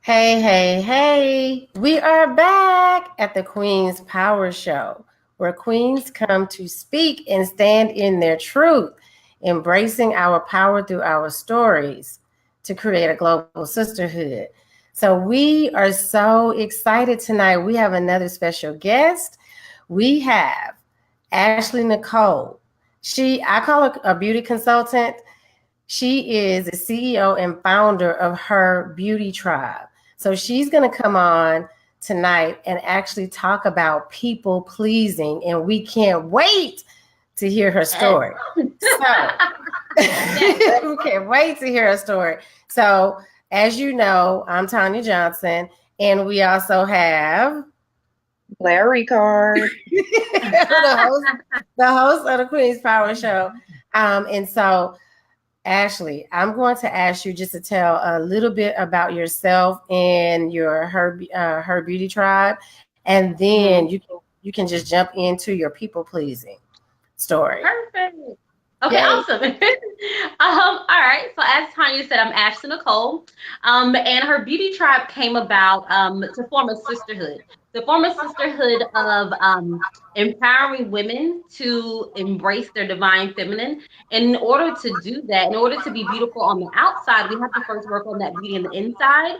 Hey, hey, hey. We are back at the Queen's Power Show, where queens come to speak and stand in their truth, embracing our power through our stories to create a global sisterhood. So, we are so excited tonight. We have another special guest. We have Ashley Nicole. I call her a beauty consultant. She is the CEO and founder of Her Beauty Tribe. So she's going to come on tonight and actually talk about people pleasing, and we can't wait to hear her story. So we can't wait to hear her story. So, as you know, I'm Tanya Johnson, and we also have Blair Ricard, the host of the Queen's Power Show. And so Ashley, I'm going to ask you just to tell a little bit about yourself and your Her Beauty Tribe, and then you can just jump into your people pleasing story. Perfect. Okay, awesome. All right. So as Tanya said, I'm Ashley Nicole. And Her Beauty Tribe came about to form a sisterhood. To form a sisterhood of empowering women to embrace their divine feminine. And in order to do that, in order to be beautiful on the outside, we have to first work on that beauty on the inside.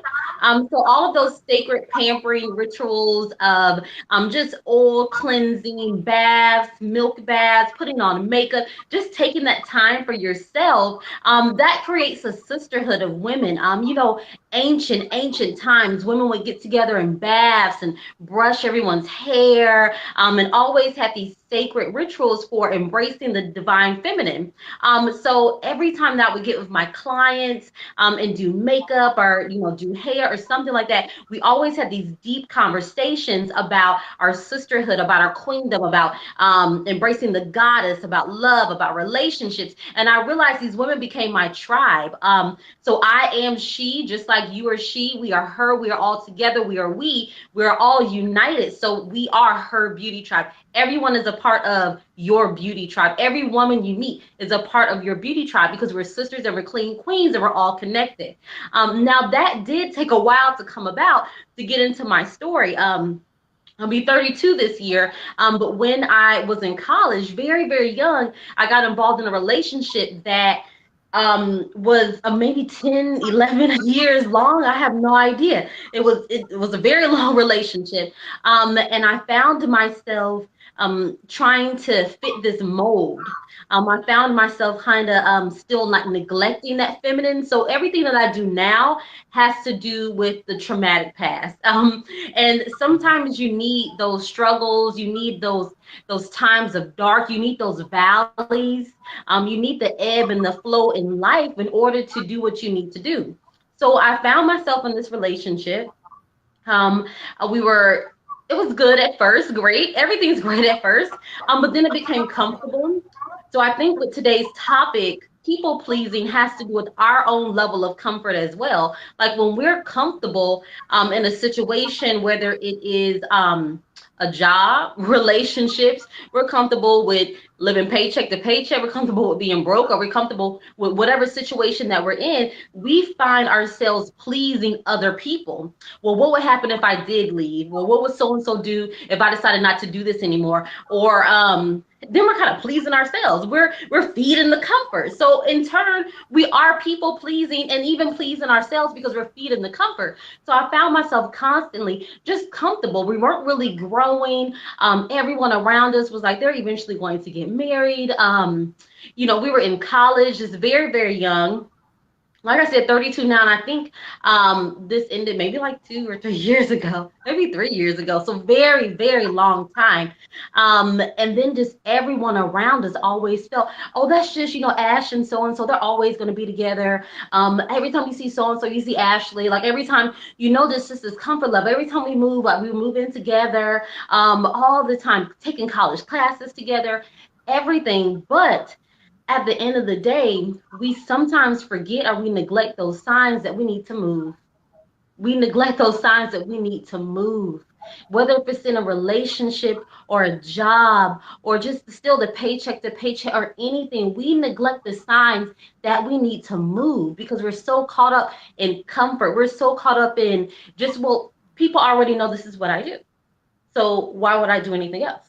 So all of those sacred pampering rituals of just oil cleansing, baths, milk baths, putting on makeup, just taking that time for yourself, that creates a sisterhood of women. Ancient times, women would get together in baths and brush everyone's hair, and always have these sacred rituals for embracing the divine feminine. So every time that we get with my clients, and do makeup or do hair or something like that, we always have these deep conversations about our sisterhood, about our queendom, about embracing the goddess, about love, about relationships. And I realized these women became my tribe. So I am she, just like you are she. We are her. We are all together. We are we. We are all united. So we are Her Beauty Tribe. Everyone is a part of your beauty tribe. Every woman you meet is a part of your beauty tribe because we're sisters and we're clean queens and we're all connected. Now that did take a while to come about to get into my story. I'll be 32 this year. But when I was in college, very, very young, I got involved in a relationship that was maybe 10, 11 years long. I have no idea. It was a very long relationship. And I found myself trying to fit this mold. I found myself kind of still not neglecting that feminine. So everything that I do now has to do with the traumatic past. And sometimes you need those struggles, you need those times of dark, you need those valleys, you need the ebb and the flow in life in order to do what you need to do. So I found myself in this relationship. We were It was good at first, great. Everything's great at first. But then it became comfortable. So I think with today's topic, people pleasing has to do with our own level of comfort as well. Like when we're comfortable in a situation, whether it is a job, relationships, we're comfortable with living paycheck to paycheck, we're comfortable with being broke, or we're comfortable with whatever situation that we're in, we find ourselves pleasing other people. Well, what would happen if I did leave? Well, what would so and so do if I decided not to do this anymore? Or then we're kind of pleasing ourselves. We're feeding the comfort. So in turn, we are people pleasing and even pleasing ourselves because we're feeding the comfort. So I found myself constantly just comfortable. We weren't really growing. Everyone around us was like, they're eventually going to get married. We were in college, just very, very young. Like I said, 32 now, and I think this ended maybe like 2 or 3 years ago, maybe 3 years ago. So very, very long time. And then just everyone around us always felt, oh, that's just, Ash and so, they're always going to be together. Every time you see so, you see Ashley. Like every time, this is this comfort level. Every time we move, like we move in together, all the time, taking college classes together, everything. But at the end of the day, we sometimes forget or we neglect those signs that we need to move. We neglect those signs that we need to move. whether if it's in a relationship or a job or just still the paycheck to paycheck or anything. We neglect the signs that we need to move because we're so caught up in comfort. We're so caught up in just, well, people already know this is what I do. So why would I do anything else?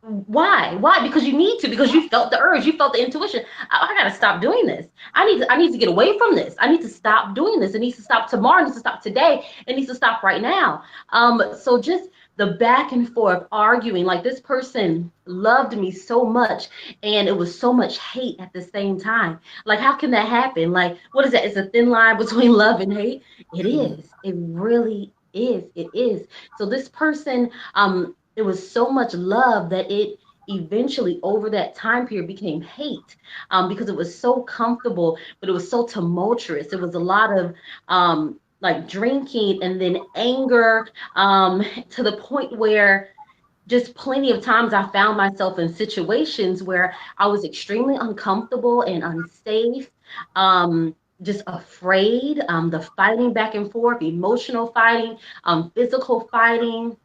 Why? Because you need to, because you felt the urge, you felt the intuition. I gotta stop doing this. I need to get away from this. I need to stop doing this. It needs to stop tomorrow, it needs to stop today, it needs to stop right now. So just the back and forth arguing, like this person loved me so much and it was so much hate at the same time. Like, how can that happen? Like, what is that? It's a thin line between love and hate. It is. It really is. It is. So this person, it was so much love that it eventually over that time period became hate, because it was so comfortable, but it was so tumultuous. It was a lot of like drinking and then anger, to the point where just plenty of times I found myself in situations where I was extremely uncomfortable and unsafe, just afraid, the fighting back and forth, emotional fighting, physical fighting.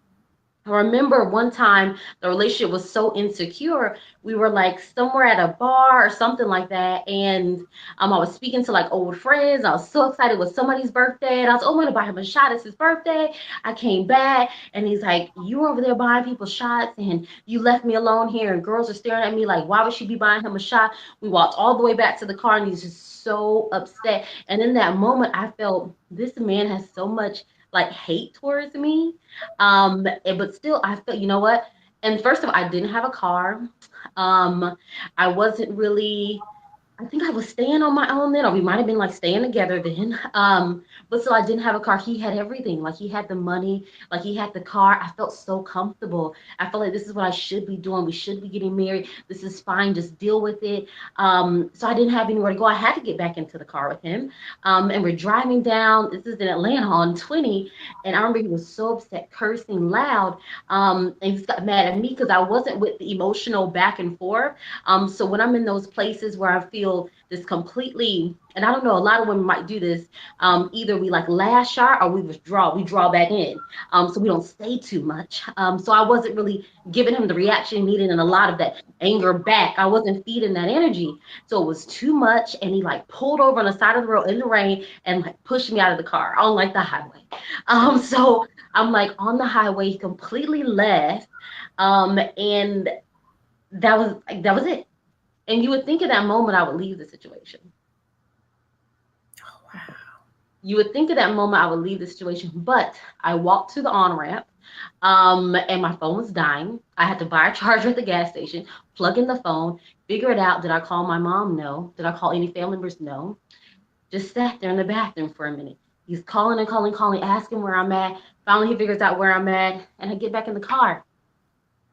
I remember one time the relationship was so insecure. We were like somewhere at a bar or something like that. And I was speaking to like old friends. I was so excited. It was somebody's birthday. And I was, oh, I'm going to buy him a shot. It's his birthday. I came back and he's like, you were over there buying people shots and you left me alone here. And girls are staring at me like, why would she be buying him a shot? We walked all the way back to the car and he's just so upset. And in that moment, I felt this man has so much like hate towards me. But still I felt, you know what? And first of all, I didn't have a car. I wasn't really, I think I was staying on my own then, or we might have been like staying together then. But still, I didn't have a car. He had everything. Like he had the money, like he had the car. I felt so comfortable. I felt like this is what I should be doing. We should be getting married. This is fine. Just deal with it. So I didn't have anywhere to go. I had to get back into the car with him. And we're driving down. This is in Atlanta on 20. And I remember he was so upset, cursing loud. And he just got mad at me because I wasn't with the emotional back and forth. So when I'm in those places where I feel this completely, and I don't know, a lot of women might do this. Either we like lash out or we draw back in. So we don't stay too much. So I wasn't really giving him the reaction he needed and a lot of that anger back. I wasn't feeding that energy. So it was too much. And he like pulled over on the side of the road in the rain and like pushed me out of the car on like the highway. So I'm like on the highway, he completely left. And that was it. And you would think in that moment I would leave the situation. Oh, wow. You would think at that moment I would leave the situation, but I walked to the on-ramp, and my phone was dying. I had to buy a charger at the gas station, plug in the phone, figure it out. Did I call my mom? No. Did I call any family members? No. Just sat there in the bathroom for a minute. He's calling and calling, asking where I'm at. Finally, he figures out where I'm at, and I get back in the car.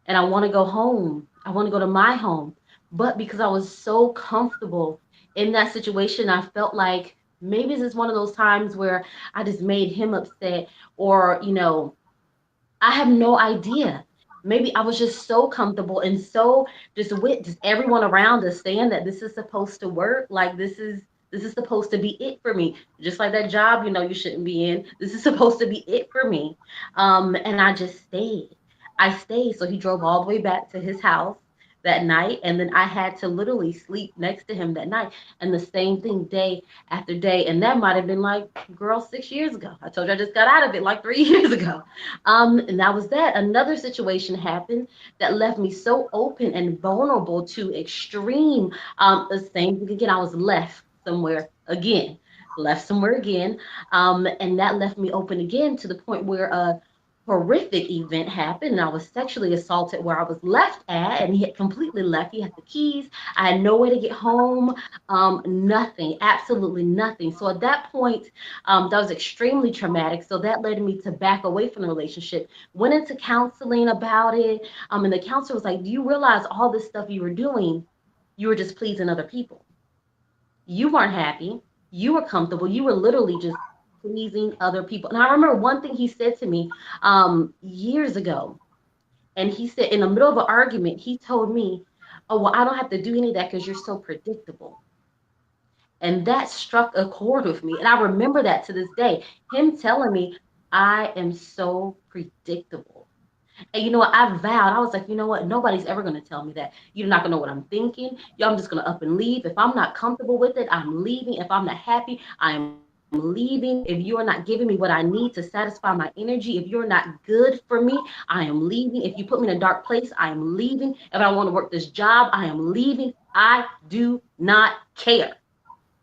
And I want to go home. I want to go to my home. But because I was so comfortable in that situation, I felt like maybe this is one of those times where I just made him upset, or, I have no idea. Maybe I was just so comfortable and so just with just everyone around us saying that this is supposed to work. Like this is supposed to be it for me. Just like that job, you shouldn't be in. This is supposed to be it for me. And I just stayed. I stayed. So he drove all the way back to his house that night, and then I had to literally sleep next to him that night, and the same thing day after day. And that might have been like, girl, 6 years ago. I told you I just got out of it like 3 years ago. And that was that. Another situation happened that left me so open and vulnerable to extreme, the same thing again. I was left somewhere again, and that left me open again to the point where horrific event happened, and I was sexually assaulted where I was left at, and he had completely left. He had the keys. I had no way to get home. Nothing, absolutely nothing. So at that point, that was extremely traumatic. So that led me to back away from the relationship. Went into counseling about it, and the counselor was like, "Do you realize all this stuff you were doing? You were just pleasing other people. You weren't happy. You were comfortable. You were literally just pleasing other people." And I remember one thing he said to me years ago, and he said in the middle of an argument, he told me, "Oh, well, I don't have to do any of that because you're so predictable." And that struck a chord with me. And I remember that to this day, him telling me, I am so predictable. And you know what? I vowed, I was like, you know what? Nobody's ever going to tell me that. You're not going to know what I'm thinking. I'm just going to up and leave. If I'm not comfortable with it, I'm leaving. If I'm not happy, I'm leaving. If you're not giving me what I need to satisfy my energy, if you're not good for me, I am leaving. If you put me in a dark place, I am leaving. If I don't want to work this job, I am leaving. I do not care.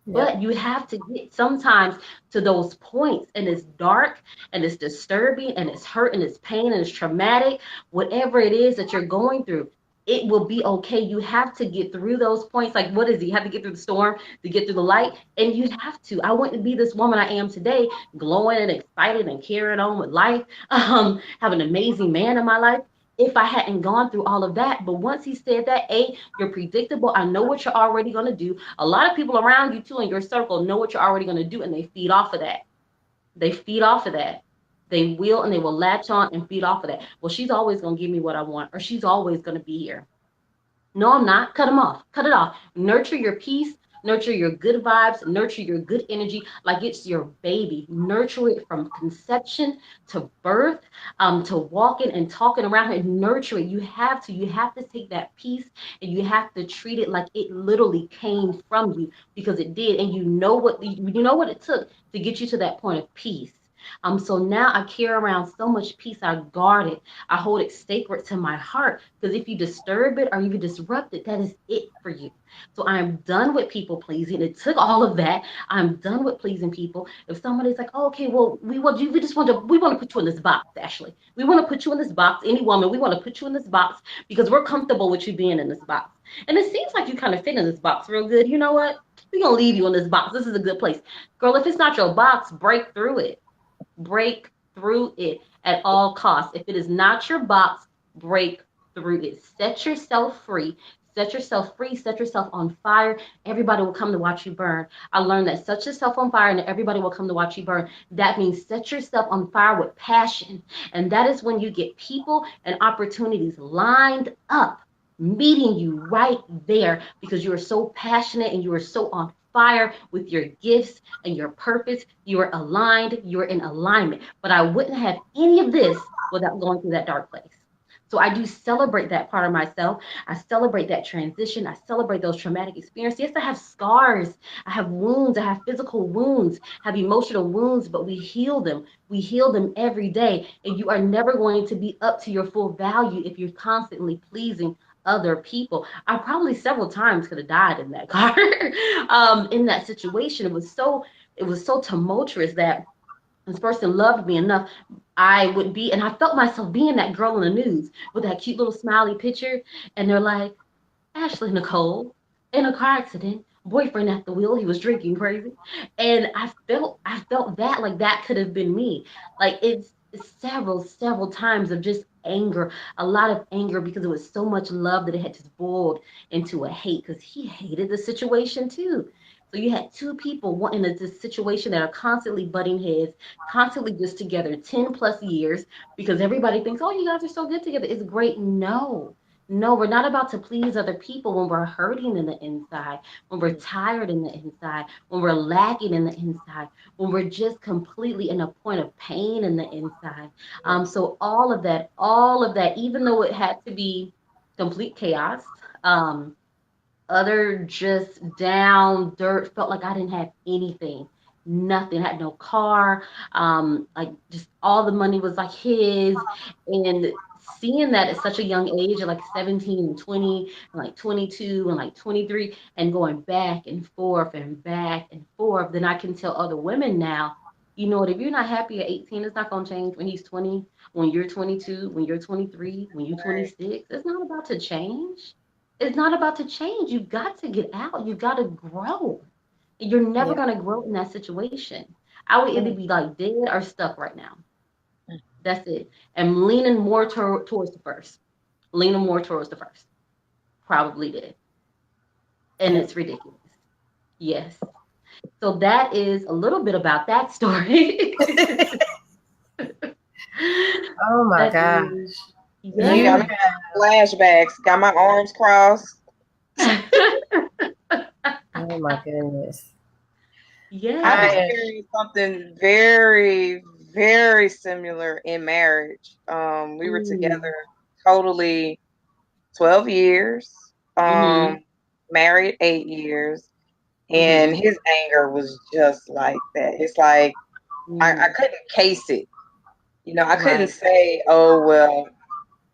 But you have to get sometimes to those points, and it's dark and it's disturbing and it's hurt and it's pain and it's traumatic, whatever it is that you're going through. It will be okay. You have to get through those points. Like, what is it? You have to get through the storm to get through the light. And you have to. I wouldn't be this woman I am today, glowing and excited and carrying on with life, have an amazing man in my life, if I hadn't gone through all of that. But once he said that, you're predictable. I know what you're already going to do. A lot of people around you too in your circle know what you're already going to do, and they feed off of that. They feed off of that. They will, and they will latch on and feed off of that. Well, she's always going to give me what I want, or she's always going to be here. No, I'm not. Cut them off. Cut it off. Nurture your peace. Nurture your good vibes. Nurture your good energy like it's your baby. Nurture it from conception to birth, to walking and talking around it. Nurture it. You have to. You have to take that peace and you have to treat it like it literally came from you, because it did. And you know what it took to get you to that point of peace. So now I carry around so much peace. I guard it. I hold it sacred to my heart, because if you disturb it or if you disrupt it, that is it for you. So I'm done with people pleasing. It took all of that. I'm done with pleasing people. If somebody's like, oh, okay, well, we want to put you in this box, Ashley. We want to put you in this box. Any woman, we want to put you in this box because we're comfortable with you being in this box. And it seems like you kind of fit in this box real good. You know what? We're going to leave you in this box. This is a good place. Girl, if it's not your box, break through it. Break through it at all costs. If it is not your box, break through it. Set yourself free. Set yourself free. Set yourself on fire. Everybody will come to watch you burn. I learned that set yourself on fire and everybody will come to watch you burn. That means set yourself on fire with passion. And that is when you get people and opportunities lined up, meeting you right there, because you are so passionate and you are so on fire with your gifts and your purpose. You are aligned, you're in alignment. But I wouldn't have any of this without going through that dark place. So I do celebrate that part of myself. I celebrate that transition. I celebrate those traumatic experiences. Yes, I have scars. I have wounds. I have physical wounds, I have emotional wounds, but we heal them. We heal them every day. And you are never going to be up to your full value if you're constantly pleasing other people. I probably several times could have died in that car. In that situation, it was so tumultuous that this person loved me enough. I felt myself being that girl in the news with that cute little smiley picture. And they're like, Ashley Nicole in a car accident, boyfriend at the wheel, he was drinking crazy. And I felt that like that could have been me. Like it's several times of just anger, a lot of anger, because it was so much love that it had just boiled into a hate, because he hated the situation too. So you had two people in this situation that are constantly butting heads, constantly just together 10 plus years, because everybody thinks, oh, you guys are so good together. It's great. No, we're not about to please other people when we're hurting in the inside, when we're tired in the inside, when we're lacking in the inside, when we're just completely in a point of pain in the inside. So all of that, even though it had to be complete chaos, other just down dirt, felt like I didn't have anything. Nothing. I had no car. Like just all the money was like his. And seeing that at such a young age, at like 17 and 20 and like 22 and like 23, and going back and forth, then I can tell other women now, you know what, if you're not happy at 18, it's not going to change when he's 20, when you're 22, when you're 23, when you're 26. It's not about to change. It's not about to change. You've got to get out. You've got to grow. You're never going to grow in that situation. I would either be like dead or stuck right now. That's it. I'm leaning more towards the first. Probably did. And it's ridiculous. Yes. So that is a little bit about that story. Oh my gosh. Yeah. You got flashbacks. Got my arms crossed. Oh my goodness. Yeah. I experienced something very, very similar in marriage. We were together totally 12 years, married 8 years, and his anger was just like that. It's like I couldn't case it. I couldn't say, oh, well,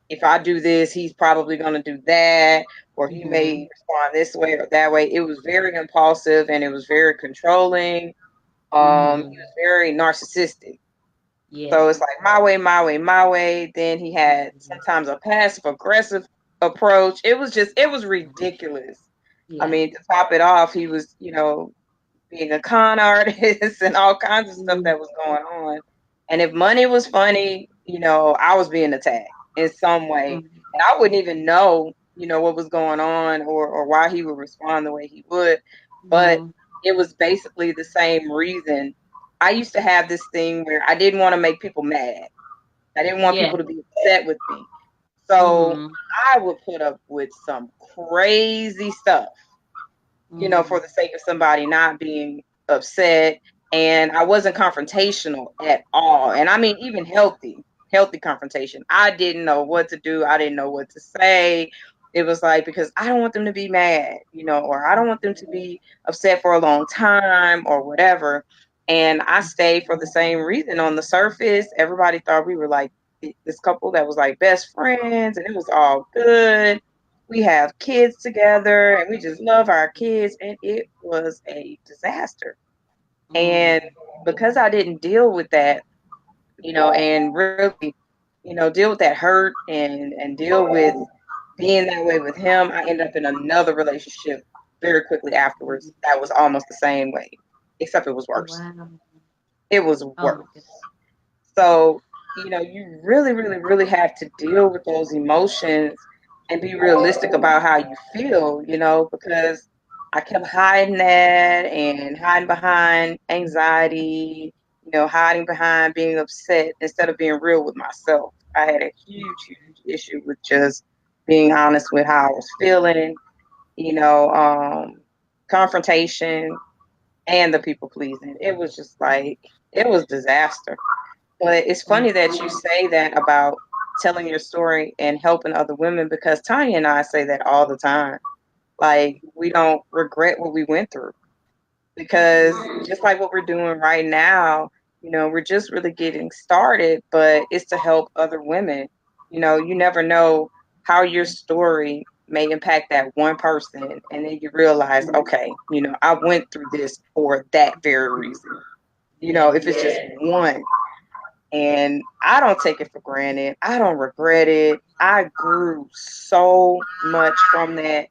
if I do this, he's probably going to do that, or he may respond this way or that way. It was very impulsive and it was very controlling. He was very narcissistic. Yeah. So it's like my way, my way, my way. Then he had sometimes a passive aggressive approach. It was ridiculous. Yeah. I mean, to top it off, he was, being a con artist and all kinds of stuff that was going on. And if money was funny, I was being attacked in some way. And I wouldn't even know, what was going on or why he would respond the way he would. But it was basically the same reason. I used to have this thing where I didn't want to make people mad. I didn't want people to be upset with me. So I would put up with some crazy stuff, for the sake of somebody not being upset. And I wasn't confrontational at all. And I mean, even healthy confrontation. I didn't know what to do. I didn't know what to say. It was like, because I don't want them to be mad, or I don't want them to be upset for a long time or whatever. And I stayed for the same reason. On the surface, everybody thought we were like this couple that was like best friends, and it was all good. We have kids together and we just love our kids, and it was a disaster. And because I didn't deal with that, and really, deal with that hurt and deal with being that way with him, I ended up in another relationship very quickly afterwards that was almost the same way, except it was worse. Wow. It was worse. So, you really, really, really have to deal with those emotions and be realistic about how you feel, because I kept hiding that and hiding behind anxiety, hiding behind being upset instead of being real with myself. I had a huge, huge issue with just being honest with how I was feeling, confrontation and the people pleasing. It was just like, it was disaster. But it's funny that you say that about telling your story and helping other women, because Tanya and I say that all the time. Like, we don't regret what we went through, because just like what we're doing right now, we're just really getting started, but it's to help other women. You never know how your story may impact that one person, and then you realize, okay, I went through this for that very reason. If it's just one. And I don't take it for granted. I don't regret it. I grew so much from that.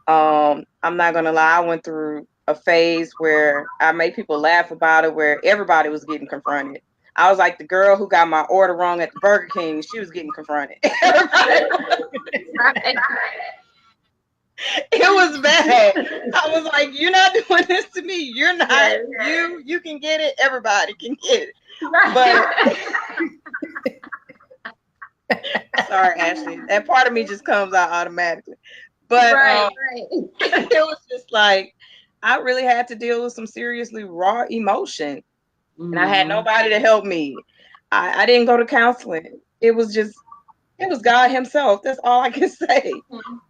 I'm not gonna lie, I went through a phase where I made people laugh about it, where everybody was getting confronted. I was like the girl who got my order wrong at the Burger King. She was getting confronted. It was bad. I was like, you're not doing this to me. You're not. You can get it. Everybody can get it. But sorry, Ashley. That part of me just comes out automatically. But it was just like, I really had to deal with some seriously raw emotion. And I had nobody to help me. I didn't go to counseling. It was God himself. That's all I can say.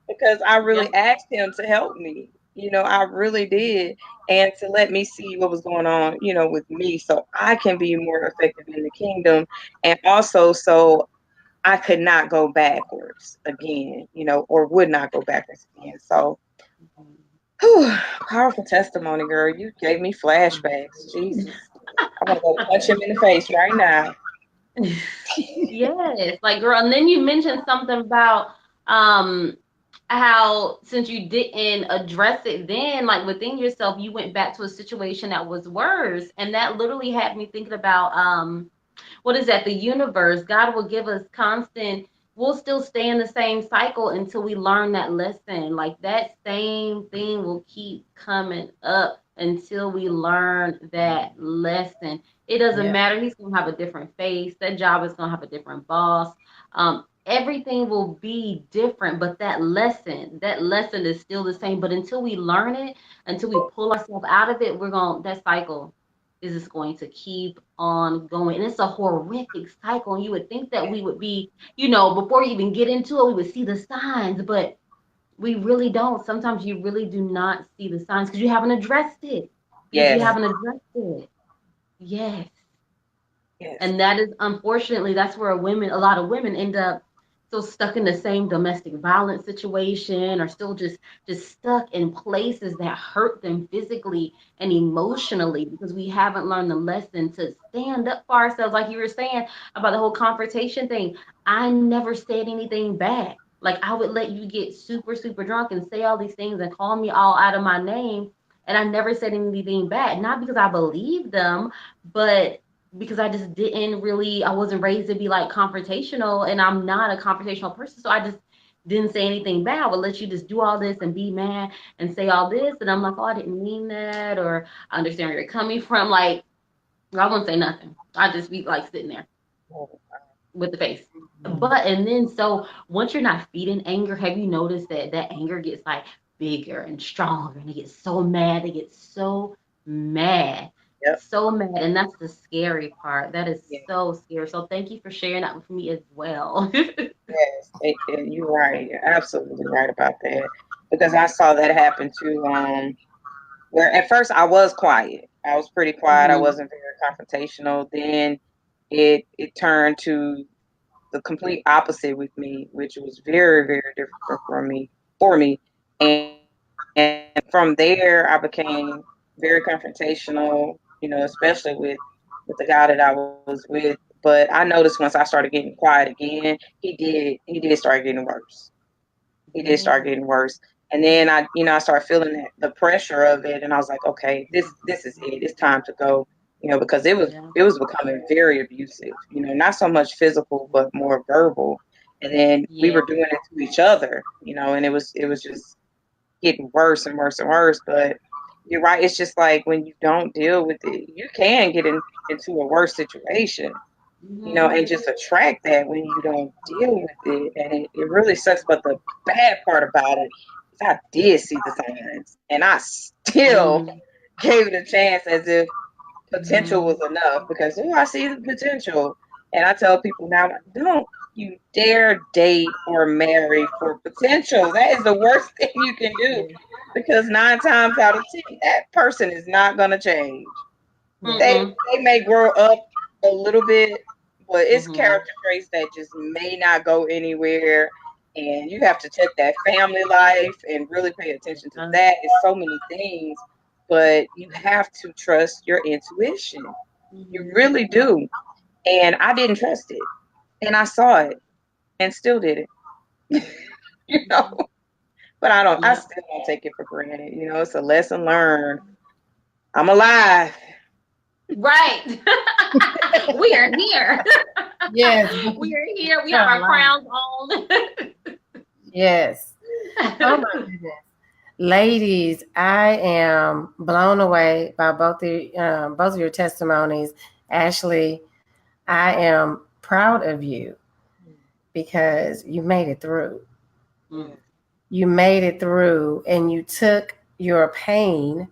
Because I really asked him to help me. I really did. And to let me see what was going on, with me, so I can be more effective in the kingdom. And also so I could not go backwards again, or would not go backwards again. So, powerful testimony, girl. You gave me flashbacks. Jesus. I'm going to go punch him in the face right now. Yes, like, girl. And then you mentioned something about how, since you didn't address it then, like within yourself, you went back to a situation that was worse. And that literally had me thinking about what is that? The universe. God will give us constant, we'll still stay in the same cycle until we learn that lesson. Like, that same thing will keep coming up until we learn that lesson. It doesn't matter. He's going to have a different face. That job is going to have a different boss. Everything will be different, but that lesson is still the same. But until we learn it, until we pull ourselves out of it, that cycle is this going to keep on going? And it's a horrific cycle. And you would think that we would be, before you even get into it, we would see the signs, but we really don't. Sometimes you really do not see the signs because you haven't addressed it. Because you Yes. haven't addressed it. Yes. Yes. And that is, unfortunately, that's where a lot of women end up still stuck in the same domestic violence situation, or still just stuck in places that hurt them physically and emotionally, because we haven't learned the lesson to stand up for ourselves. Like you were saying about the whole confrontation thing, I never said anything bad. Like, I would let you get super, super drunk and say all these things and call me all out of my name, and I never said anything bad. Not because I believed them, but because I just I wasn't raised to be like confrontational, and I'm not a confrontational person. So I just didn't say anything bad. I would let you just do all this and be mad and say all this. And I'm like, oh, I didn't mean that. Or I understand where you're coming from. Like, I wouldn't say nothing. I'd just be like sitting there with the face. And then, so once you're not feeding anger, have you noticed that anger gets like bigger and stronger, and they get so mad. They get so mad. Yep. So mad, and that's the scary part. That is Yeah. so scary. So thank you for sharing that with me as well. Yes, and you're right. You're absolutely right about that. Because I saw that happen too. Where at first I was quiet. I was pretty quiet. I wasn't very confrontational. Then it turned to the complete opposite with me, which was very, very difficult for me. And from there I became very confrontational, especially with the guy that I was with. But I noticed once I started getting quiet again, he did start getting worse. He did start getting worse. And then I started feeling the pressure of it, and I was like, okay, this is it. It's time to go, because it was becoming very abusive. Not so much physical, but more verbal. And then we were doing it to each other, and it was just getting worse and worse and worse. But you're right. It's just like when you don't deal with it, you can get into a worse situation, and just attract that when you don't deal with it. And it really sucks. But the bad part about it is I did see the signs, and I still gave it a chance as if potential was enough, because I see the potential. And I tell people now, don't you dare date or marry for potential. That is the worst thing you can do, because 9 times out of 10, that person is not going to change. They may grow up a little bit, but it's character traits that just may not go anywhere. And you have to check that family life and really pay attention to that. It's so many things, but you have to trust your intuition. You really do. And I didn't trust it, and I saw it and still did it, but I still don't take it for granted. It's a lesson learned. I'm alive. Right. We are here. Yes. We are here. We have our crowns on. Yes. Oh my goodness. Ladies, I am blown away by both of your testimonies. Ashley, I am proud of you because you made it through. You made it through, and you took your pain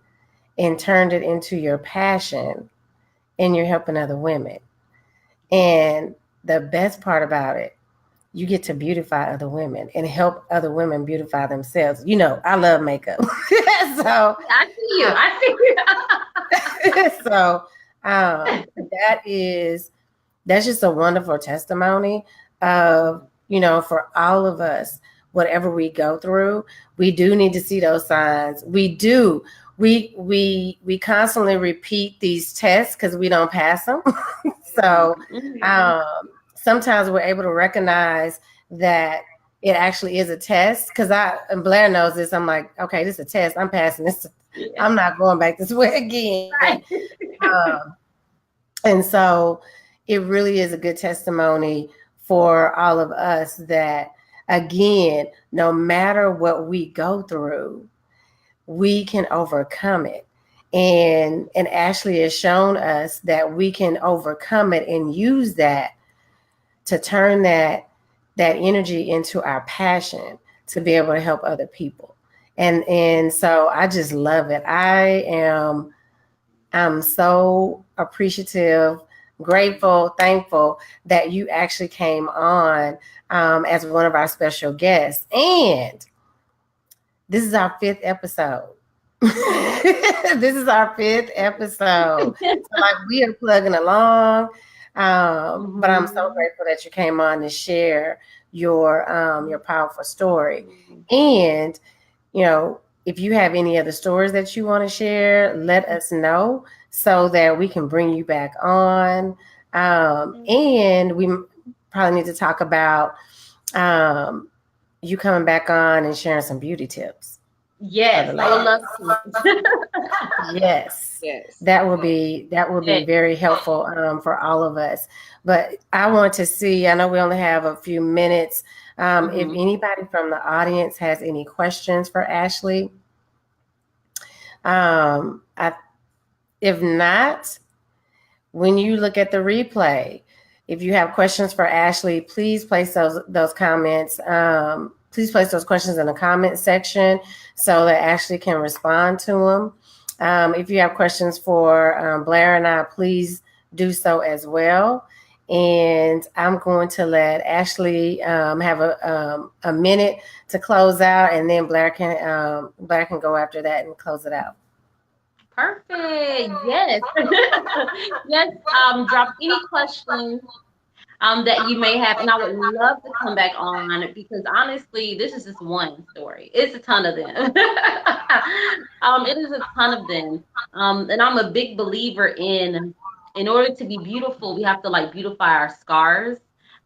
and turned it into your passion, and you're helping other women. And the best part about it, you get to beautify other women and help other women beautify themselves. I love makeup. So I see you. So that's just a wonderful testimony of, for all of us, whatever we go through, we do need to see those signs. We do. We constantly repeat these tests because we don't pass them. So sometimes we're able to recognize that it actually is a test, because and Blair knows this. I'm like, okay, this is a test. I'm passing this. I'm not going back this way again. Right. And so it really is a good testimony for all of us that, again, no matter what we go through, we can overcome it. And Ashley has shown us that we can overcome it and use that to turn that energy into our passion to be able to help other people. And so I just love it. I'm I'm so appreciative, grateful, thankful that you actually came on as one of our special guests. And this is our 5th episode. This is our 5th episode. So like we are plugging along. But I'm so grateful that you came on to share your powerful story. And, you know, if you have any other stories that you want to share, let us know so that we can bring you back on. And we probably need to talk about you coming back on and sharing some beauty tips. Yes, I would love to. Yes, that will be very helpful for all of us. But I want to see. I know we only have a few minutes. If anybody from the audience has any questions for Ashley, if not, when you look at the replay, if you have questions for Ashley, please place those comments. Please place those questions in the comment section so that Ashley can respond to them. If you have questions for Blair and I, please do so as well. And I'm going to let Ashley have a minute to close out, and then Blair can go after that and close it out. Perfect. Yes. Yes. Drop any questions that you may have, and I would love to come back on because honestly, this is just one story. It's a ton of them. It is a ton of them. And I'm a big believer in order to be beautiful, we have to like beautify our scars.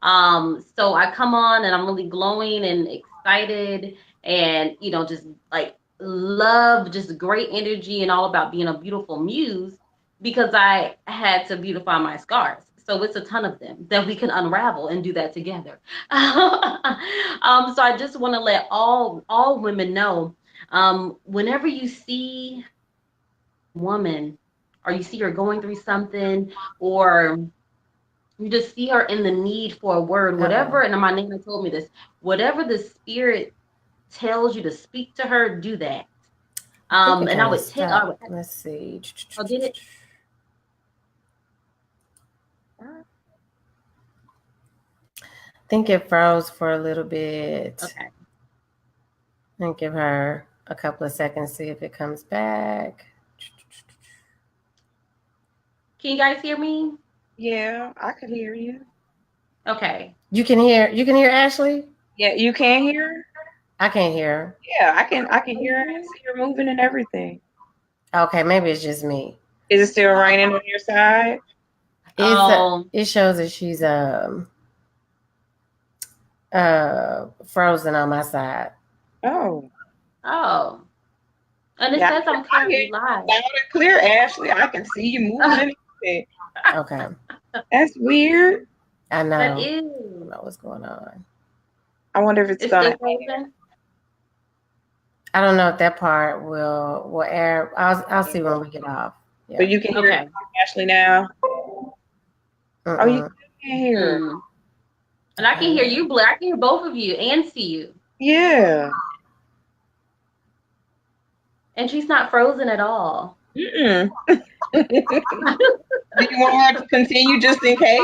So I come on and I'm really glowing and excited and, you know, just like love, just great energy and all about being a beautiful muse because I had to beautify my scars. So it's a ton of them that we can unravel and do that together. So I just want to let all women know, whenever you see a woman or you see her going through something or you just see her in the need for a word, whatever, and my Nana told me this, whatever the spirit tells you to speak to her, do that. And I would tell, let's see. Oh, did it? I think it froze for a little bit. Okay. And give her a couple of seconds, see if it comes back. Can you guys hear me? Yeah, I could hear you. Okay. You can hear Ashley? Yeah, you can hear her? I can't hear her. Yeah, I can hear her and see her moving and everything. Okay, maybe it's just me. Is it still raining on your side? It shows that she's frozen on my side. Oh. And it says I'm currently live. Loud and clear, Ashley. I can see you moving and everything. Okay. That's weird. I know. That is. I don't know what's going on. I wonder if it's gonna. I don't know if that part will air. I'll see when we get off. Yeah. But you can hear Ashley now. Oh, you can hear her. And I can hear you, Blair. I can hear both of you and see you. Yeah. And she's not frozen at all. Do you want her to continue just in case?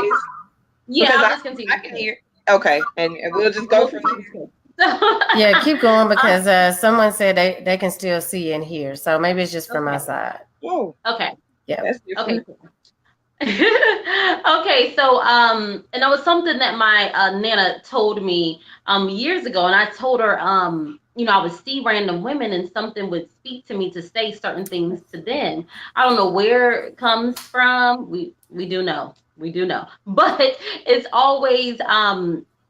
Yeah, I'll just continue. I can hear. Okay, and we'll just go from there. Yeah, keep going because someone said they can still see and hear. So maybe it's just from my side. Oh. Okay. Yeah. Okay. Okay, so and that was something that my Nana told me years ago, and I told her you know, I would see random women and something would speak to me to say certain things to them. I don't know where it comes from. We do know. But it's always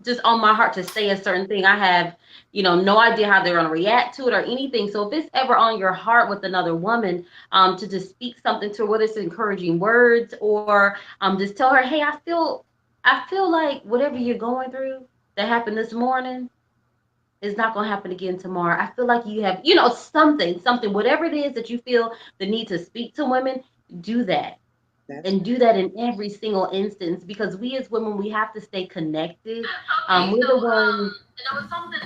just on my heart to say a certain thing. I have, you know, no idea how they're going to react to it or anything. So if it's ever on your heart with another woman, to just speak something to her, whether it's encouraging words or just tell her, hey, I feel like whatever you're going through that happened this morning is not going to happen again tomorrow. I feel like you have, you know, something, whatever it is that you feel the need to speak to women, do that. And do that in every single instance, because we as women, we have to stay connected. We're the ones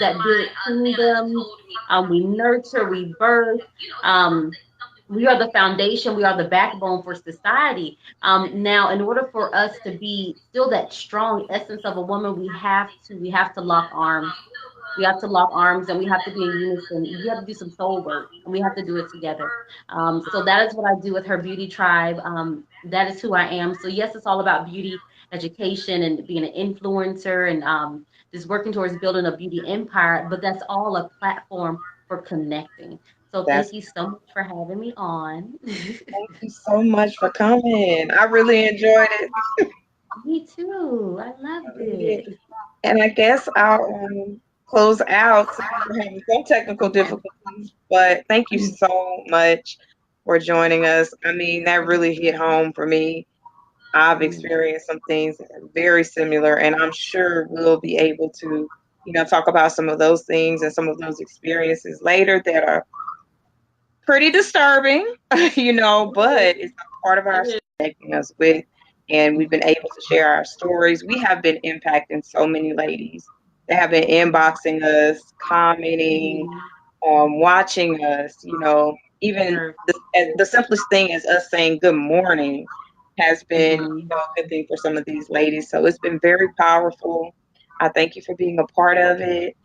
that build kingdom. We nurture, we birth. we are the foundation, we are the backbone for society. Now, in order for us to be still that strong essence of a woman, we have to lock arms. We have to lock arms and we have to be in unison. We have to do some soul work and we have to do it together. So that is what I do with her beauty tribe. That is who I am. So yes, it's all about beauty education and being an influencer and just working towards building a beauty empire. But that's all a platform for connecting. So That's thank you so much for having me on. Thank you so much for coming. I really enjoyed it. Me too. I loved it. And I guess I'll close out since we're having some technical difficulties. But thank you so much for joining us. I mean, that really hit home for me. I've experienced some things that are very similar, and I'm sure we'll be able to, talk about some of those things and some of those experiences later that are pretty disturbing, but it's part of our connecting us with, and we've been able to share our stories. We have been impacting so many ladies. They have been inboxing us, commenting, watching us, even the simplest thing is us saying good morning has been, a good thing for some of these ladies. So it's been very powerful. I thank you for being a part of it.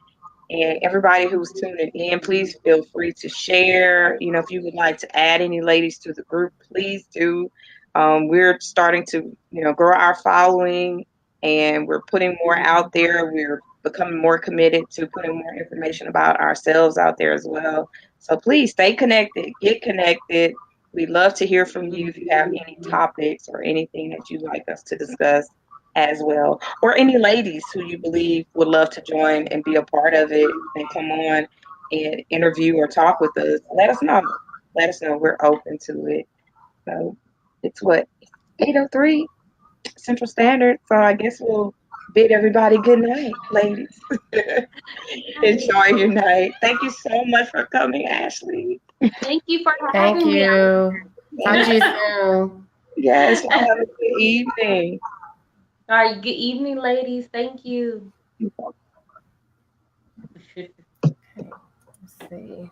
And everybody who's tuning in, please feel free to share. If you would like to add any ladies to the group, please do. We're starting to, grow our following, and we're putting more out there. We're becoming more committed to putting more information about ourselves out there as well. So please stay connected, get connected. We'd love to hear from you if you have any topics or anything that you'd like us to discuss as well, or any ladies who you believe would love to join and be a part of it and come on and interview or talk with us. Let us know. Let us know. We're open to it. So it's 8:03 Central Standard. So I guess we'll bid everybody good night, ladies. Enjoy your night. Thank you so much for coming, Ashley. Thank you for Thank having me. you. Talk to you soon. Yes, y'all have a good evening. All right, good evening, ladies. Thank you. Let's see.